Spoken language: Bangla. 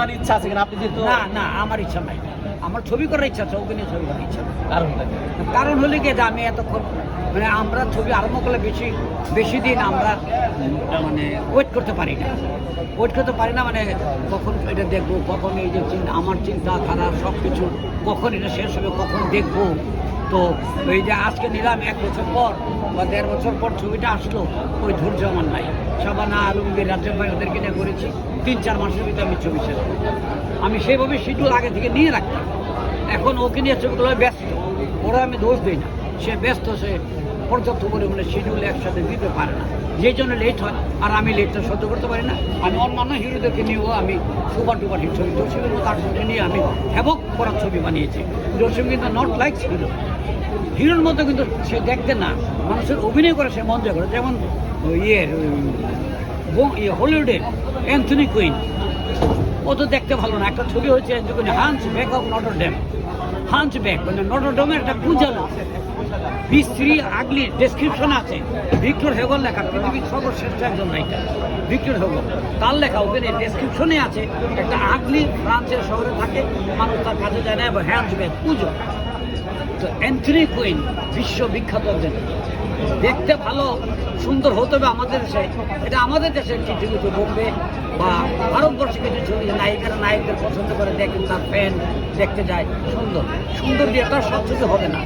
আমার ইচ্ছা আছে কিনা আপনি যেহেতু না না আমার ইচ্ছা নাই, আমার ছবি করার ইচ্ছা আছে, ওকে নিয়ে ছবি করার ইচ্ছা নেই। কারণটা কি? কারণ হলে কি যে আমি এতক্ষণ মানে আমরা ছবি আরম্ভ করলে বেশি দিন আমরা মানে ওয়েট করতে পারি না মানে কখন এটা দেখবো, কখন এই যে আমার চিন্তা ধারা সব কিছু কখন এটা শেষ হবে, কখন দেখবো। তো এই যে আজকে নিলাম 1 বছর পর বা 1.5 বছর পর ছবিটা আসলো, ওই ধৈর্য আমার নাই। শাবানা আলমগীর, রাজ্জাক ভাই ওদেরকে নিয়ে করেছি, 3-4 মাসের ভিতরে আমি ছবি শেষ করি। আমি সেইভাবে শিডিউল আগে থেকে নিয়ে রাখতাম। এখন ওকে নিয়ে ছবিগুলো ব্যস্ত, ওরা আমি দোষ দিই না, সে ব্যস্ত, সে পর্যাপ্ত পরিমাণে শিডিউল একসাথে দিতে পারে না, যেই জন্য লেট হয়। আর আমি লেটটা সহ্য করতে পারি না। আমি অন্যান্য হিরোদেরকে নিয়েও আমি সুপার ছবি জসিমের মতো আর্টিস্টকে নিয়ে আমি হ্যাভক করার ছবি বানিয়েছি। জসিম কিন্তু নট লাইক হিরোর মতো কিন্তু সে দেখতে না, মানুষের অভিনয় করে সে মন জয় করে। যেমন হলিউডের অ্যান্থনি কুইন, ও তো দেখতে ভালো না। একটা ছবি হয়েছে hunchback of Notre Dame, hunchback মানে নটর ডেমের একটা পূজালো বিশ্রী আগলি ডেসক্রিপশন আছে। ভিক্টর হেগল লেখা, পৃথিবীর সর্বশ্রেষ্ঠ একজন রাইটার ভিক্টর হেগল, তার লেখা ওখানে ডেসক্রিপশনে আছে একটা আগলি ফ্রান্সের শহরে থাকে, মানুষ তার কাছে যায় না, এবং হ্যাঞ্চ ব্যাক পুজো। তো অ্যান্থনি কুইন বিশ্ববিখ্যাত একজন, দেখতে ভালো সুন্দর হতে হবে আমাদের দেশে। এটা আমাদের দেশে কিছু কিছু বোম্বে বা ভারতবর্ষে কিছু ছবি নায়িকারা নায়কদের পছন্দ করে, দেখেন তার ফ্যান দেখতে যায়, সুন্দর দিয়ে তার সব কিছু হবে না।